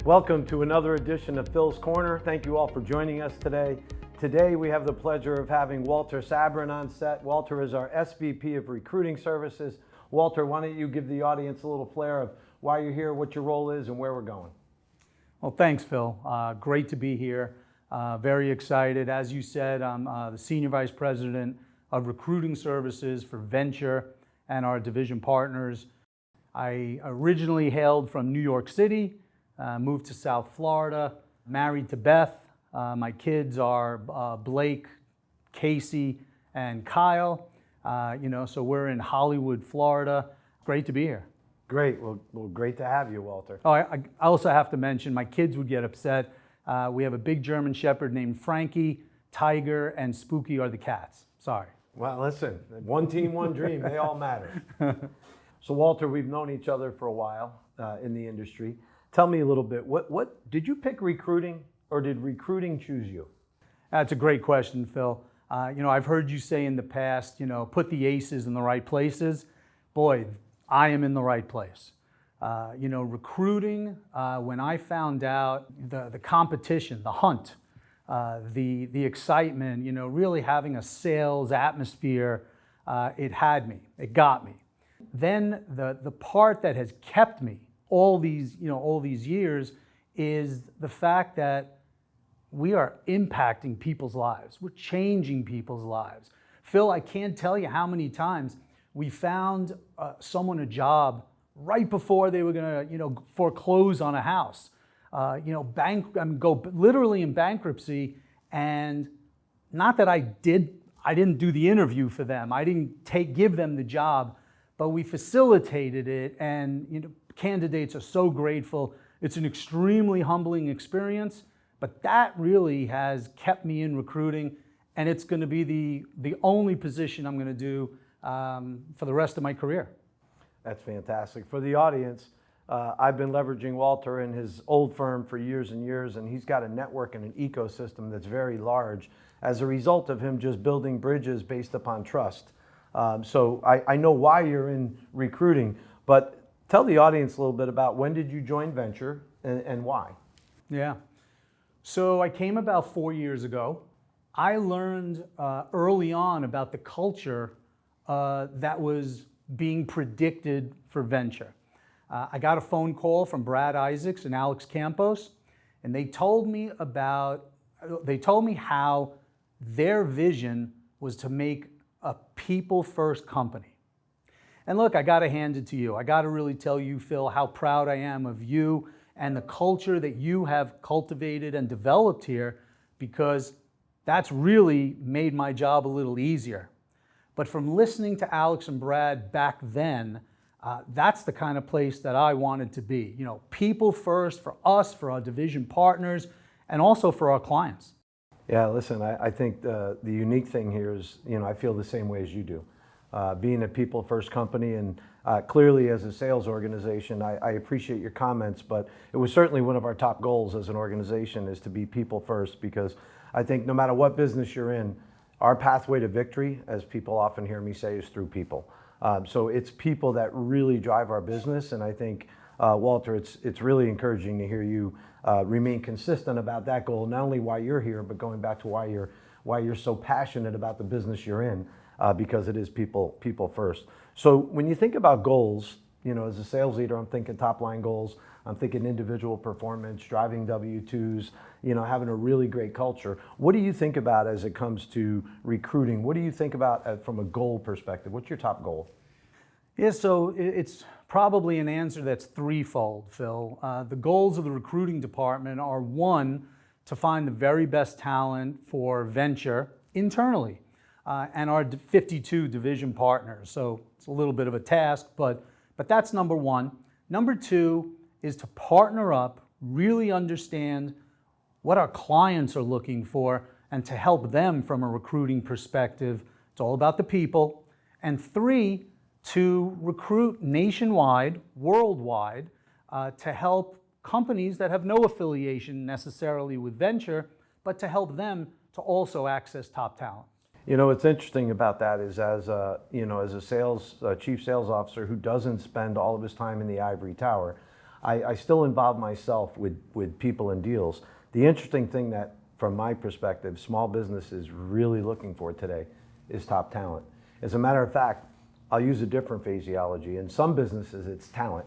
Welcome to another edition of Phil's Corner. Thank you all for joining us today. Today we have the pleasure of having Walter Sabrin on set. Walter is our SVP of Recruiting Services. Walter, why don't you give the audience a little flair of why you're here, what your role is, and where we're going. Well, thanks, Phil. Great to be here. Very excited. As you said, I'm the Senior Vice President of Recruiting Services for Vensure and our division partners. I originally hailed from New York City, moved to South Florida, married to Beth. My kids are Blake, Casey, and Kyle. So we're in Hollywood, Florida. Great to be here. Great. Well, great to have you, Walter. Oh, I also have to mention, my kids would get upset. We have a big German Shepherd named Frankie, Tiger, and Spooky are the cats. Sorry. Well, listen, one team, one dream. They all matter. So, Walter, we've known each other for a while in the industry. Tell me a little bit, what did you pick recruiting or did recruiting choose you? That's a great question, Phil. I've heard you say in the past, put the aces in the right places. Boy, I am in the right place. Recruiting, when I found out the competition, the hunt, the excitement, really having a sales atmosphere, it had me, it got me. Then the part that has kept me all these years is the fact that we are impacting people's lives. We're changing people's lives. Phil, I can't tell you how many times we found someone a job right before they were gonna, foreclose on a house, go literally in bankruptcy. And not that I didn't do the interview for them. I didn't give them the job, but we facilitated it. And candidates are so grateful. It's an extremely humbling experience, but that really has kept me in recruiting. And it's going to be the only position I'm going to do for the rest of my career. That's fantastic. For the audience, I've been leveraging Walter in his old firm for years and years, and he's got a network and an ecosystem that's very large as a result of him just building bridges based upon trust. So I know why you're in recruiting, but tell the audience a little bit about when did you join Vensure and why? Yeah. So I came about 4 years ago. I learned early on about the culture that was being predicted for Vensure. I got a phone call from Brad Isaacs and Alex Campos, and they told me how their vision was to make a people-first company. And look, I got to hand it to you. I got to really tell you, Phil, how proud I am of you and the culture that you have cultivated and developed here, because that's really made my job a little easier. But from listening to Alex and Brad back then, that's the kind of place that I wanted to be. People first for us, for our division partners, and also for our clients. Yeah, listen, I think the unique thing here is, I feel the same way as you do. Being a people first company, and clearly as a sales organization, I appreciate your comments, but it was certainly one of our top goals as an organization is to be people first, because I think no matter what business you're in, our pathway to victory, as people often hear me say, is through people. So it's people that really drive our business, and I think, Walter, it's really encouraging to hear you remain consistent about that goal, not only why you're here, but going back to why you're so passionate about the business you're in, because it is people first. So when you think about goals, as a sales leader, I'm thinking top line goals, I'm thinking individual performance, driving W-2s, having a really great culture. What do you think about as it comes to recruiting? What do you think about from a goal perspective? What's your top goal? Yeah, so it's probably an answer that's threefold, Phil. The goals of the recruiting department are, one, to find the very best talent for Vensure internally and our 52 division partners. So it's a little bit of a task, but that's number one. Number two is to partner up, really understand what our clients are looking for, and to help them from a recruiting perspective. It's all about the people. And three, to recruit nationwide, worldwide, to help companies that have no affiliation necessarily with Vensure, but to help them to also access top talent. What's interesting about that is as a chief sales officer who doesn't spend all of his time in the ivory tower, I still involve myself with people and deals. The interesting thing that, from my perspective, small business is really looking for today is top talent. As a matter of fact, I'll use a different phraseology. In some businesses, it's talent,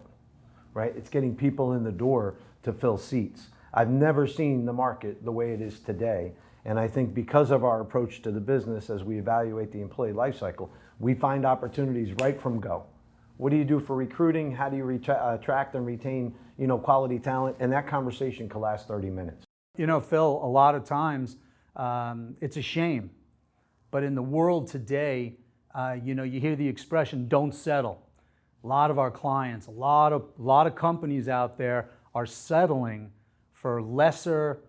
right? It's getting people in the door to fill seats. I've never seen the market the way it is today. And I think because of our approach to the business as we evaluate the employee life cycle, we find opportunities right from go. What do you do for recruiting? How do you attract and retain, quality talent? And that conversation can last 30 minutes. Phil, a lot of times it's a shame, but in the world today, you hear the expression, don't settle. A lot of our clients, a lot of companies out there are settling for lesser,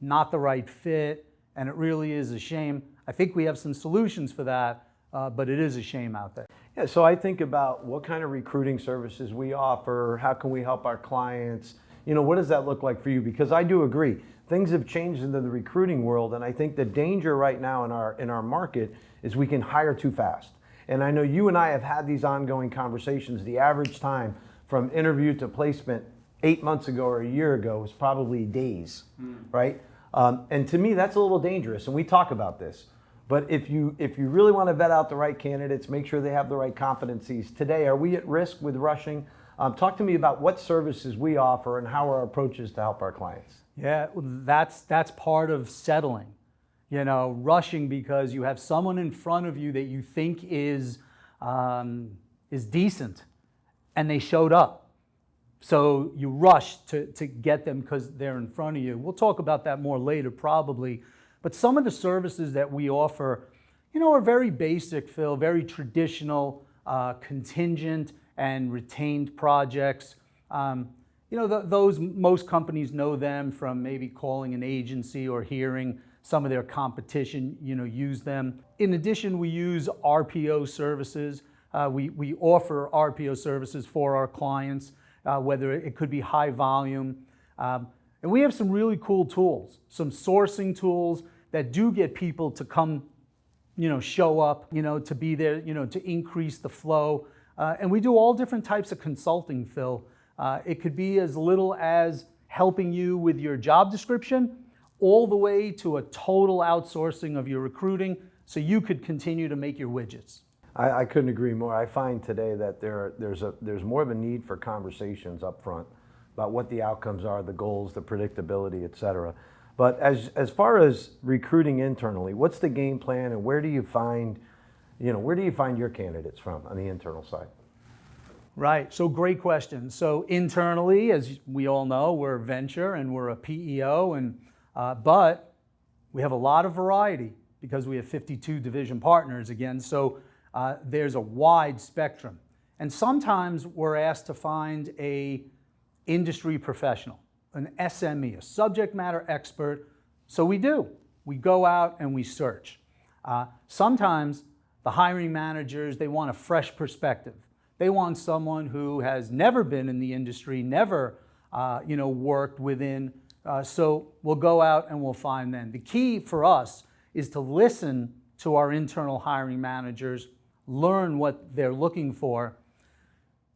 not the right fit, and it really is a shame. I think we have some solutions for that, but it is a shame out there. Yeah, so I think about what kind of recruiting services we offer, how can we help our clients, what does that look like for you? Because I do agree, things have changed into the recruiting world, and I think the danger right now in our market is we can hire too fast. And I know you and I have had these ongoing conversations. The average time from interview to placement 8 months ago or a year ago was probably days, right? And to me, that's a little dangerous, and we talk about this. But if you really want to vet out the right candidates, make sure they have the right competencies. Today, are we at risk with rushing? Talk to me about what services we offer and how our approach is to help our clients. Yeah, that's part of settling. Rushing because you have someone in front of you that you think is decent, and they showed up. So you rush to get them because they're in front of you. We'll talk about that more later probably. But some of the services that we offer, are very basic, Phil, very traditional, contingent and retained projects. Those, most companies know them from maybe calling an agency or hearing some of their competition, use them. In addition, we use RPO services. We offer RPO services for our clients, whether it could be high volume. And we have some really cool tools, some sourcing tools that do get people to come, show up, to be there, to increase the flow. And we do all different types of consulting, Phil. It could be as little as helping you with your job description, all the way to a total outsourcing of your recruiting so you could continue to make your widgets. I couldn't agree more. I find today that there's more of a need for conversations up front about what the outcomes are, the goals, the predictability, et cetera. But as far as recruiting internally, what's the game plan, and where do you find your candidates from on the internal side? Right, so great question. So internally, as we all know, we're Vensure and we're a PEO, but we have a lot of variety because we have 52 division partners again, so there's a wide spectrum. And sometimes we're asked to find a industry professional, an SME, a subject matter expert, so we do. We go out and we search. Sometimes the hiring managers, they want a fresh perspective. They want someone who has never been in the industry, never worked within, so we'll go out and we'll find them. The key for us is to listen to our internal hiring managers, learn what they're looking for.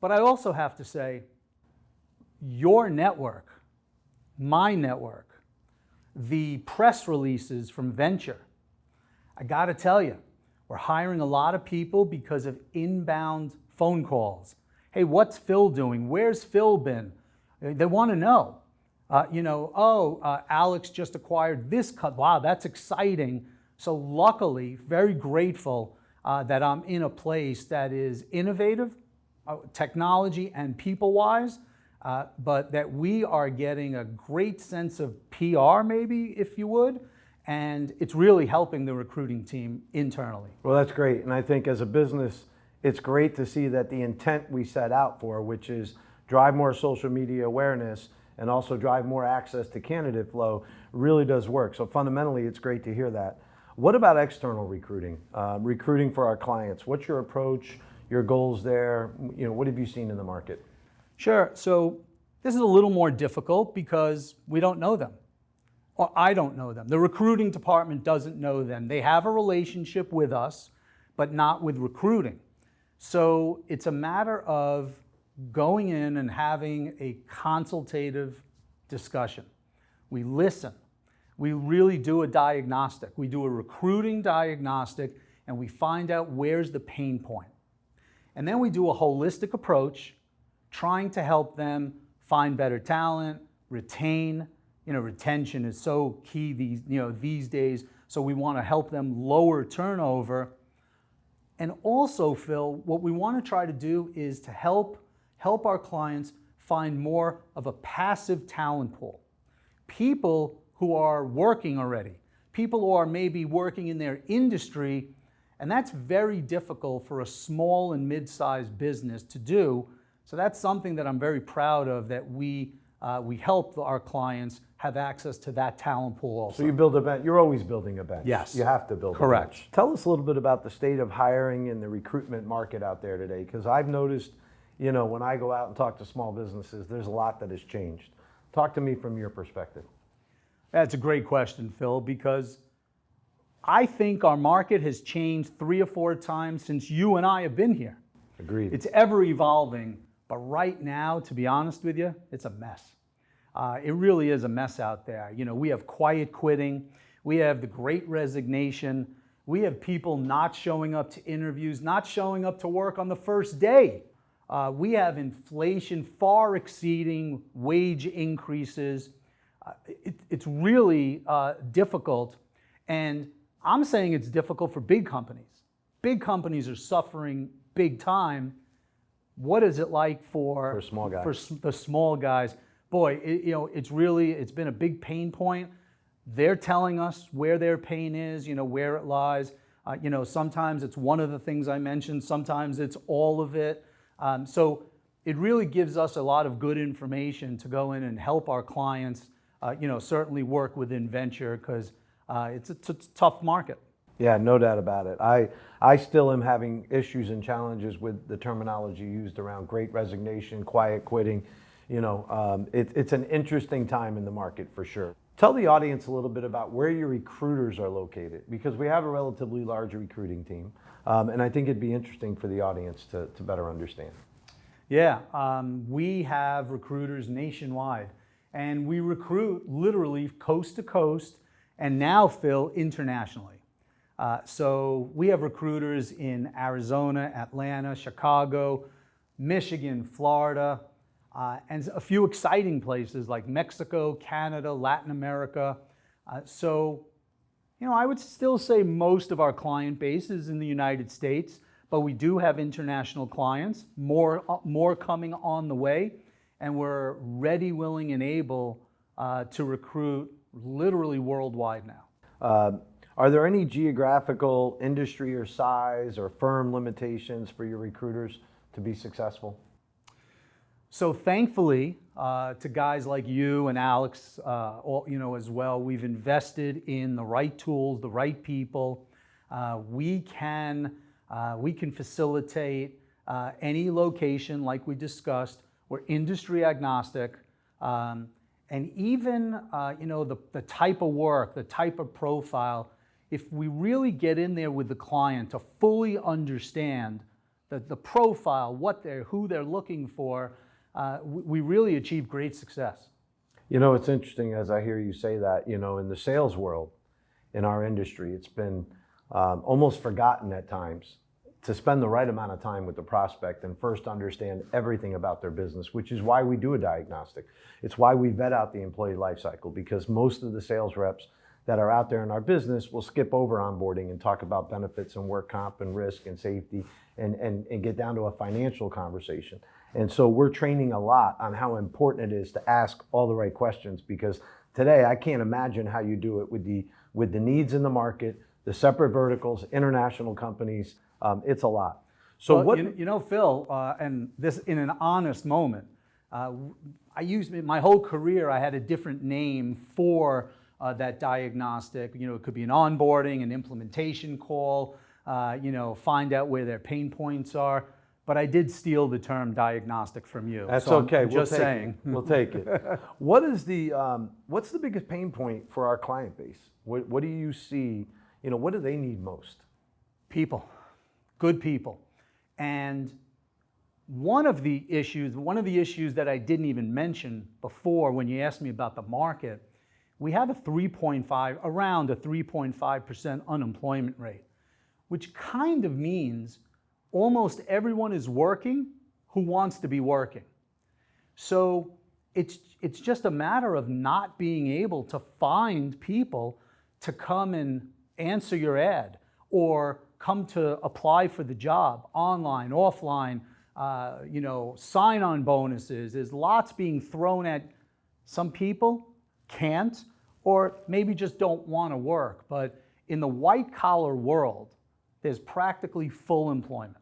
But I also have to say, your network, my network, the press releases from Vensure, I gotta tell you, we're hiring a lot of people because of inbound phone calls. Hey, what's Phil doing? Where's Phil been? They want to know. Alex just acquired this cut. Wow, that's exciting. So luckily, very grateful that I'm in a place that is innovative, technology and people-wise, but that we are getting a great sense of PR, maybe, if you would, and it's really helping the recruiting team internally. Well, that's great. And I think as a business, it's great to see that the intent we set out for, which is drive more social media awareness and also drive more access to candidate flow, really does work. So fundamentally, it's great to hear that. What about external recruiting? Recruiting for our clients. What's your approach, your goals there? What have you seen in the market? Sure. So this is a little more difficult because we don't know them. Or I don't know them. The recruiting department doesn't know them. They have a relationship with us, but not with recruiting. So it's a matter of going in and having a consultative discussion. We listen. We really do a diagnostic. We do a recruiting diagnostic, and we find out where's the pain point. And then we do a holistic approach, trying to help them find better talent, retain. Retention is so key these days. So we want to help them lower turnover. And also, Phil, what we want to try to do is to help our clients find more of a passive talent pool. People who are working already, people who are maybe working in their industry, and that's very difficult for a small and mid-sized business to do. So that's something that I'm very proud of, that we help our clients have access to that talent pool also. So you build a bench. You're always building a bench. Yes. You have to build Correct. a bench. Tell us a little bit about the state of hiring and the recruitment market out there today, because I've noticed, when I go out and talk to small businesses, there's a lot that has changed. Talk to me from your perspective. That's a great question, Phil, because I think our market has changed 3 or 4 times since you and I have been here. Agreed. It's ever evolving, but right now, to be honest with you, it's a mess. It really is a mess out there. We have quiet quitting, we have the great resignation, we have people not showing up to interviews, not showing up to work on the first day. We have inflation far exceeding wage increases. It's really difficult, and I'm saying it's difficult for big companies. Big companies are suffering big time. What is it like for small guys? For the small guys? Boy, it's been a big pain point. They're telling us where their pain is, where it lies. Sometimes it's one of the things I mentioned. Sometimes it's all of it. So it really gives us a lot of good information to go in and help our clients. Certainly work within Vensure, because it's a tough market. Yeah, no doubt about it. I still am having issues and challenges with the terminology used around great resignation, quiet quitting. It's an interesting time in the market for sure. Tell the audience a little bit about where your recruiters are located, because we have a relatively large recruiting team, and I think it'd be interesting for the audience to better understand. Yeah, we have recruiters nationwide, and we recruit literally coast to coast, and now, Phil, internationally. So we have recruiters in Arizona, Atlanta, Chicago, Michigan, Florida, and a few exciting places like Mexico, Canada, Latin America. I would still say most of our client base is in the United States, but we do have international clients, more coming on the way, and we're ready, willing, and able to recruit literally worldwide now. Are there any geographical, industry, or size or firm limitations for your recruiters to be successful? So thankfully, to guys like you and Alex, as well, we've invested in the right tools, the right people. We can facilitate any location, like we discussed. We're industry agnostic, and even the type of work, the type of profile. If we really get in there with the client to fully understand the profile, who they're looking for, we really achieve great success. It's interesting as I hear you say that, in the sales world, in our industry, it's been almost forgotten at times to spend the right amount of time with the prospect and first understand everything about their business, which is why we do a diagnostic. It's why we vet out the employee life cycle, because most of the sales reps that are out there in our business will skip over onboarding and talk about benefits and work comp and risk and safety and get down to a financial conversation. And so we're training a lot on how important it is to ask all the right questions, because today I can't imagine how you do it with the needs in the market, the separate verticals, international companies. It's a lot. So Phil, and this in an honest moment, I used my whole career. I had a different name for that diagnostic. It could be an onboarding, an implementation call. Find out where their pain points are. But I did steal the term diagnostic from you. That's so okay. We'll take it. What's the biggest pain point for our client base? What do you see? What do they need most? People, good people. And One of the issues that I didn't even mention before when you asked me about the market, we have around a 3.5% unemployment rate, which kind of means almost everyone is working who wants to be working. So it's just a matter of not being able to find people to come and answer your ad or come to apply for the job online, offline, sign-on bonuses. There's lots being thrown at some people can't or maybe just don't want to work. But in the white-collar world, there's practically full employment.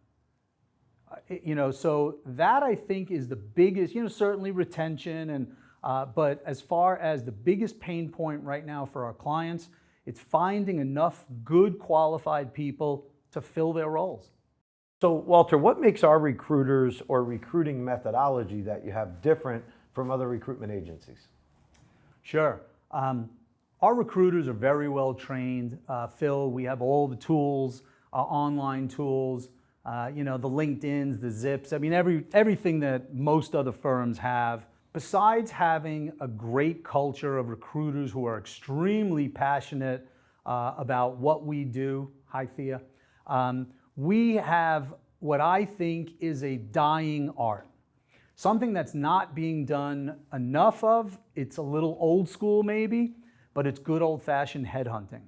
So that I think is the biggest, certainly retention, but as far as the biggest pain point right now for our clients, it's finding enough good qualified people to fill their roles. So Walter, what makes our recruiters or recruiting methodology that you have different from other recruitment agencies? Sure. Our recruiters are very well trained. Phil, we have all the tools, online tools, the LinkedIns, the Zips, everything that most other firms have. Besides having a great culture of recruiters who are extremely passionate about what we do, hi Thea, we have what I think is a dying art. Something that's not being done enough of. It's a little old school maybe, but it's good old-fashioned headhunting.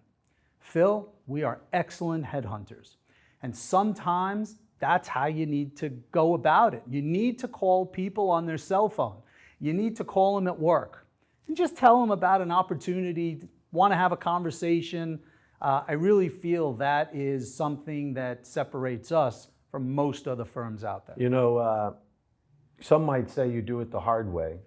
Phil, we are excellent headhunters. And sometimes that's how you need to go about it. You need to call people on their cell phone. You need to call them at work and just tell them about an opportunity, want to have a conversation. I really feel that is something that separates us from most other firms out there. Some might say you do it the hard way,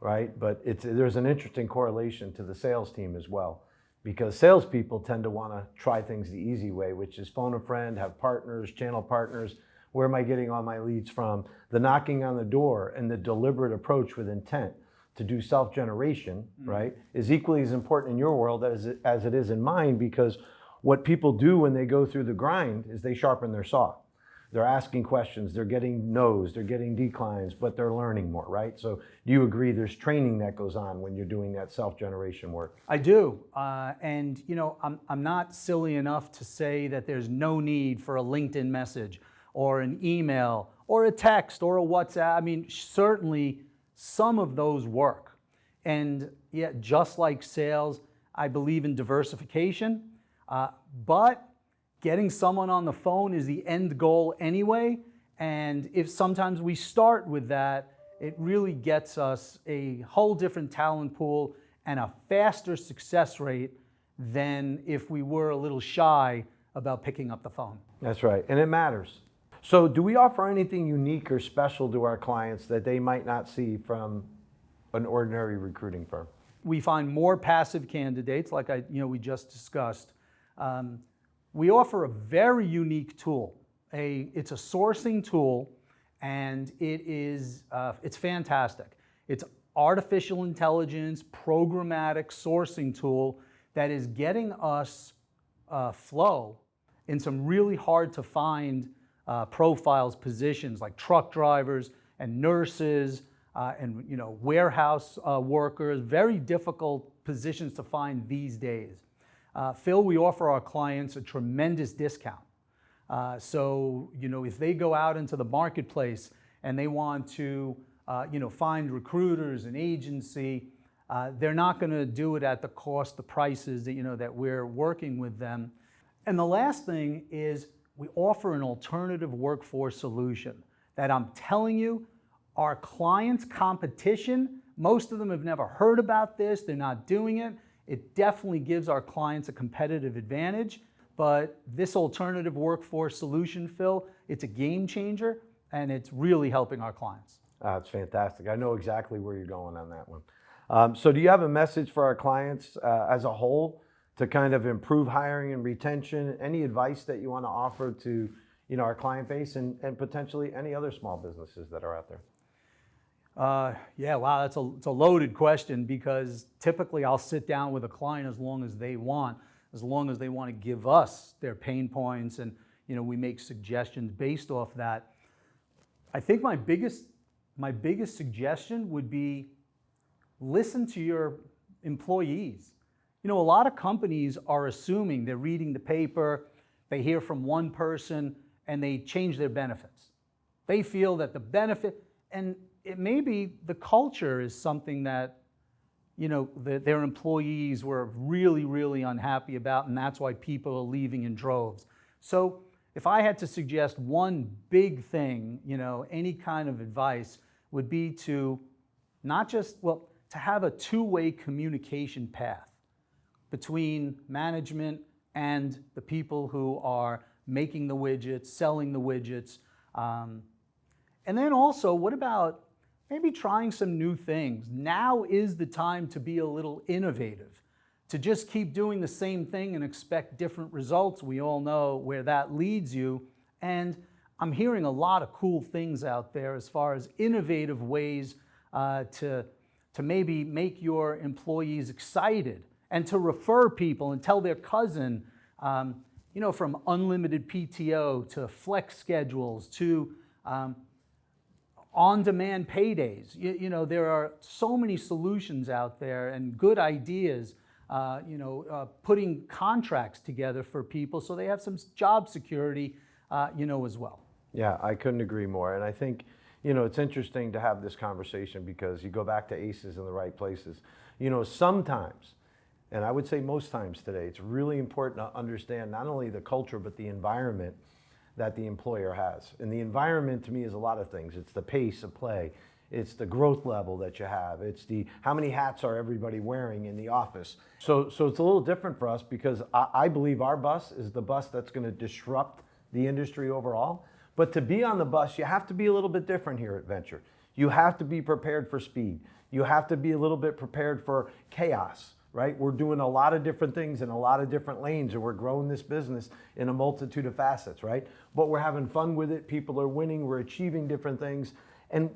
right? But there's an interesting correlation to the sales team as well, because salespeople tend to want to try things the easy way, which is phone a friend, have partners, channel partners. Where am I getting all my leads from? The knocking on the door and the deliberate approach with intent to do self-generation, right, is equally as important in your world as it is in mine, because what people do when they go through the grind is they sharpen their saw. They're asking questions, they're getting no's, they're getting declines, but they're learning more, right? So do you agree there's training that goes on when you're doing that self-generation work? I do, and I'm not silly enough to say that there's no need for a LinkedIn message or an email or a text or a WhatsApp. Certainly some of those work. And yet, just like sales, I believe in diversification, but getting someone on the phone is the end goal anyway. And if sometimes we start with that, it really gets us a whole different talent pool and a faster success rate than if we were a little shy about picking up the phone. That's right, and it matters. So do we offer anything unique or special to our clients that they might not see from an ordinary recruiting firm? We find more passive candidates, like we just discussed. We offer a very unique tool. It's a sourcing tool, and it's fantastic. It's artificial intelligence, programmatic sourcing tool that is getting us flow in some really hard to find profiles, positions like truck drivers and nurses and warehouse workers. Very difficult positions to find these days. Phil, we offer our clients a tremendous discount. So if they go out into the marketplace and they want to find recruiters, an agency, they're not going to do it at the cost, the prices that we're working with them. And the last thing is we offer an alternative workforce solution that I'm telling you, our clients' competition, most of them have never heard about this, they're not doing it. It definitely gives our clients a competitive advantage, but this alternative workforce solution, Phil, it's a game changer, and it's really helping our clients. That's fantastic. I know exactly where you're going on that one. So do you have a message for our clients as a whole to kind of improve hiring and retention? Any advice that you want to offer to our client base and potentially any other small businesses that are out there? Yeah, wow, it's a loaded question, because typically I'll sit down with a client as long as they want to give us their pain points, and we make suggestions based off that. I think my biggest suggestion would be listen to your employees. You know, a lot of companies are assuming they're reading the paper, they hear from one person, and they change their benefits. They feel that the benefit, and it may be the culture is something that, you know, their employees were really, really unhappy about, and that's why people are leaving in droves. So if I had to suggest one big thing, you know, any kind of advice would be to not just, well, to have a two-way communication path between management and the people who are making the widgets, selling the widgets. And then also, what about maybe trying some new things? Now is the time to be a little innovative. To just keep doing the same thing and expect different results, we all know where that leads you. And I'm hearing a lot of cool things out there as far as innovative ways to maybe make your employees excited and to refer people and tell their cousin, you know, from unlimited PTO to flex schedules to on-demand paydays. You know, there are so many solutions out there and good ideas, putting contracts together for people so they have some job security, as well. Yeah, I couldn't agree more. And I think, you know, it's interesting to have this conversation because you go back to aces in the right places. You know, sometimes, and I would say most times today, it's really important to understand not only the culture, but the environment that the employer has. And the environment to me is a lot of things. It's the pace of play. It's the growth level that you have. It's the how many hats are everybody wearing in the office. So it's a little different for us because I believe our bus is the bus that's going to disrupt the industry overall. But to be on the bus, you have to be a little bit different here at Vensure. You have to be prepared for speed. You have to be a little bit prepared for chaos, right? We're doing a lot of different things in a lot of different lanes, and we're growing this business in a multitude of facets, right? But we're having fun with it. People are winning. We're achieving different things. And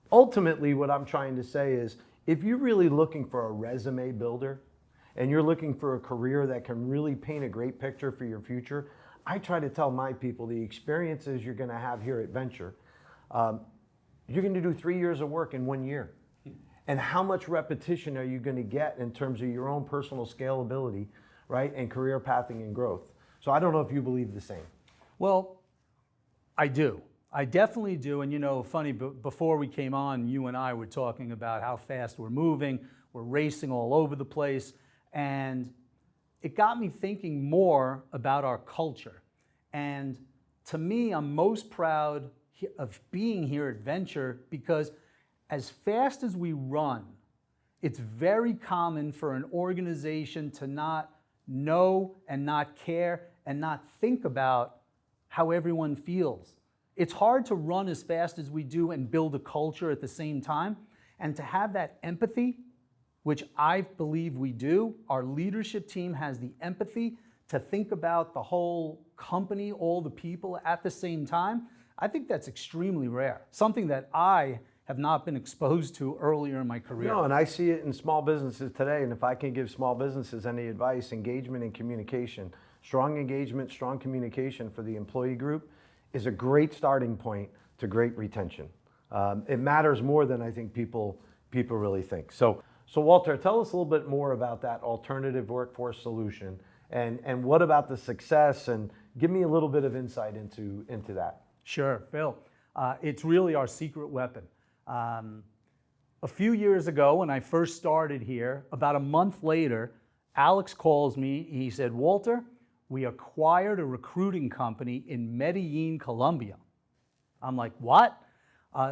ultimately, what I'm trying to say is, if you're really looking for a resume builder and you're looking for a career that can really paint a great picture for your future, I try to tell my people the experiences you're going to have here at Vensure, you're going to do 3 years of work in 1 year. And how much repetition are you going to get in terms of your own personal scalability, right, and career pathing and growth? So I don't know if you believe the same. Well, I do. I definitely do. And you know, funny, before we came on, you and I were talking about how fast we're moving. We're racing all over the place. And it got me thinking more about our culture. And to me, I'm most proud of being here at Vensure because as fast as we run, it's very common for an organization to not know and not care and not think about how everyone feels. It's hard to run as fast as we do and build a culture at the same time. And to have that empathy, which I believe we do, our leadership team has the empathy to think about the whole company, all the people at the same time. I think that's extremely rare, something that I have not been exposed to earlier in my career. No, and I see it in small businesses today, and if I can give small businesses any advice, engagement and communication, strong engagement, strong communication for the employee group is a great starting point to great retention. It matters more than I think people really think. So Walter, tell us a little bit more about that alternative workforce solution, and what about the success, and give me a little bit of insight into that. Sure, Phil. It's really our secret weapon. A few years ago, when I first started here, about a month later, Alex calls me. He said, Walter, we acquired a recruiting company in Medellin, Colombia. I'm like, what?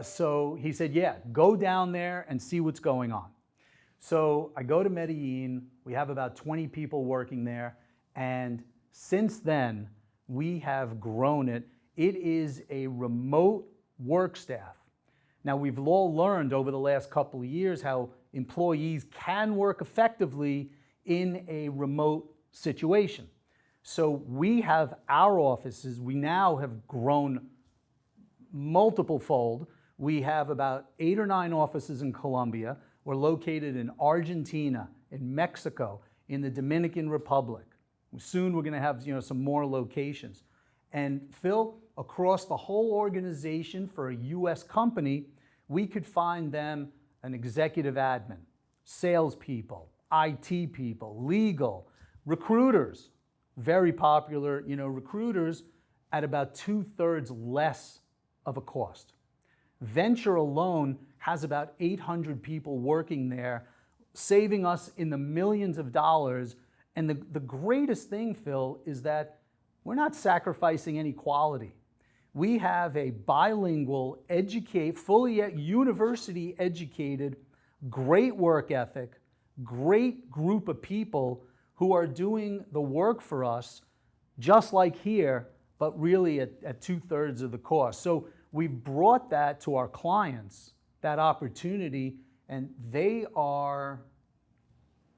So he said, yeah, go down there and see what's going on. So I go to Medellin. We have about 20 people working there. And since then, we have grown it. It is a remote work staff. Now, we've all learned over the last couple of years how employees can work effectively in a remote situation. So we have our offices. We now have grown multiple fold. We have about 8 or 9 offices in Colombia. We're located in Argentina, in Mexico, in the Dominican Republic. Soon we're going to have some more locations. And Phil, across the whole organization for a US company, we could find them an executive admin, salespeople, IT people, legal, recruiters, very popular, recruiters at about 2/3 less of a cost. Vensure alone has about 800 people working there, saving us in the millions of dollars. And the greatest thing, Phil, is that we're not sacrificing any quality. We have a bilingual, fully university educated, great work ethic, great group of people who are doing the work for us, just like here, but really at 2/3 of the cost. So we've brought that to our clients, that opportunity, and they are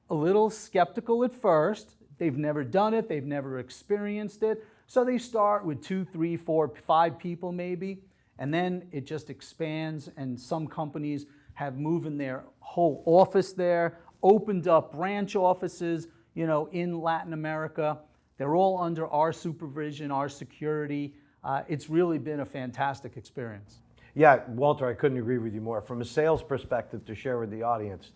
a little skeptical at first. They've never done it, they've never experienced it. So they start with 2, 3, 4, 5 people maybe, and then it just expands, and some companies have moved in their whole office there, opened up branch offices, in Latin America. They're all under our supervision, our security. It's really been a fantastic experience. Yeah, Walter, I couldn't agree with you more. From a sales perspective, to share with the audience,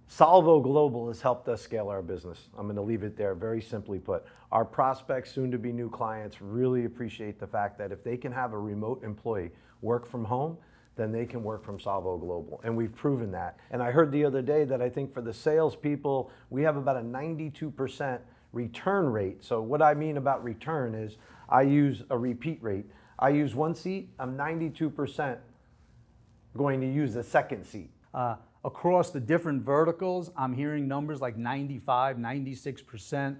Salvo Global has helped us scale our business. I'm going to leave it there, very simply put. Our prospects, soon to be new clients, really appreciate the fact that if they can have a remote employee work from home, then they can work from Salvo Global. And we've proven that. And I heard the other day that I think for the salespeople, we have about a 92% return rate. So what I mean about return is I use a repeat rate. I use one seat, I'm 92% going to use the second seat. Across the different verticals, I'm hearing numbers like 95, 96%.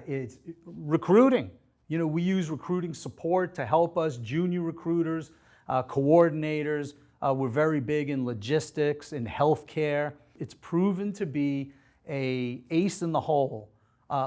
It's recruiting. We use recruiting support to help us, junior recruiters, coordinators. We're very big in logistics, in healthcare. It's proven to be an ace in the hole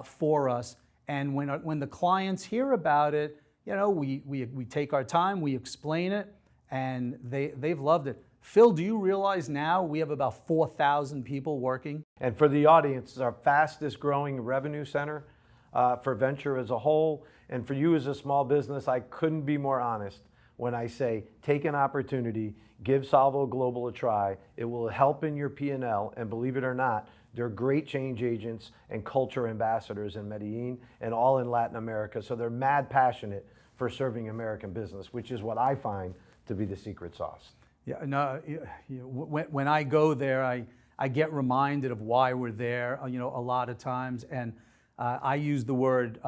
for us. And when the clients hear about it, we take our time, we explain it, and they've loved it. Phil, do you realize now we have about 4,000 people working? And for the audience, it's our fastest growing revenue center for Vensure as a whole. And for you as a small business, I couldn't be more honest when I say take an opportunity, give Salvo Global a try. It will help in your P&L, and believe it or not, they're great change agents and culture ambassadors in Medellin and all in Latin America. So they're mad passionate for serving American business, which is what I find to be the secret sauce. Yeah, no, when I go there, I get reminded of why we're there, a lot of times, and I use the word,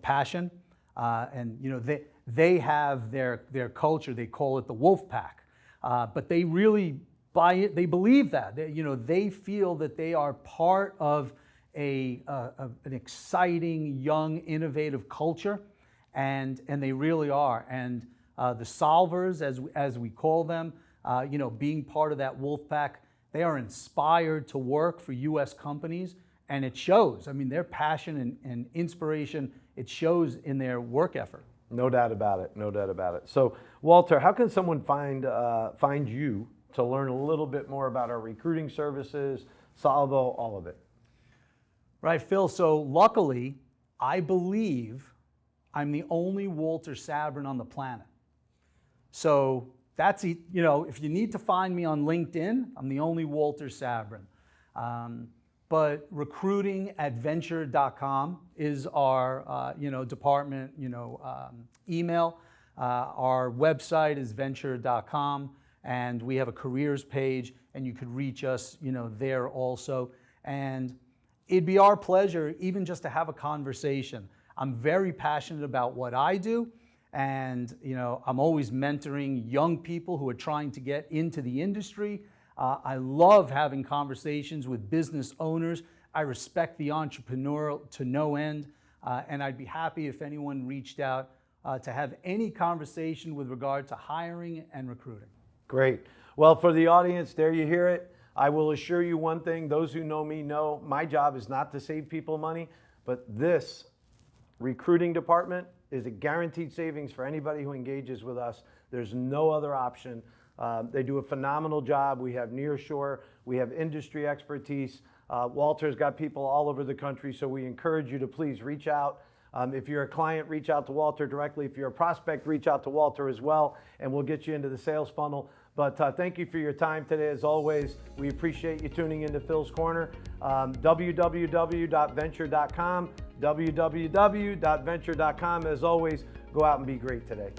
passion, and they have their culture. They call it the wolf pack, but they really buy it. They believe that. They feel that they are part of an exciting, young, innovative culture, and they really are. And the solvers, as we call them, being part of that wolf pack, they are inspired to work for U.S. companies, and it shows. I mean, their passion and inspiration, it shows in their work effort. No doubt about it, no doubt about it. So, Walter, how can someone find you to learn a little bit more about our recruiting services, Salvo, all of it? Right, Phil, so luckily, I believe I'm the only Walter Sabrin on the planet. So that's, if you need to find me on LinkedIn, I'm the only Walter Sabrin. But recruiting at Vensure.com is our, department, email. Our website is Vensure.com, and we have a careers page, and you could reach us, there also. And it'd be our pleasure even just to have a conversation. I'm very passionate about what I do, and I'm always mentoring young people who are trying to get into the industry. I love having conversations with business owners. I respect the entrepreneur to no end, and I'd be happy if anyone reached out to have any conversation with regard to hiring and recruiting. Great. Well, for the audience, there you hear it. I will assure you one thing, those who know me know my job is not to save people money, but this recruiting department is a guaranteed savings for anybody who engages with us. There's no other option. They do a phenomenal job. We have nearshore, we have industry expertise. Walter's got people all over the country, so we encourage you to please reach out. If you're a client, reach out to Walter directly. If you're a prospect, reach out to Walter as well, and we'll get you into the sales funnel. But thank you for your time today. As always, we appreciate you tuning into Phil's Corner. www.vensure.com, www.vensure.com. As always, go out and be great today.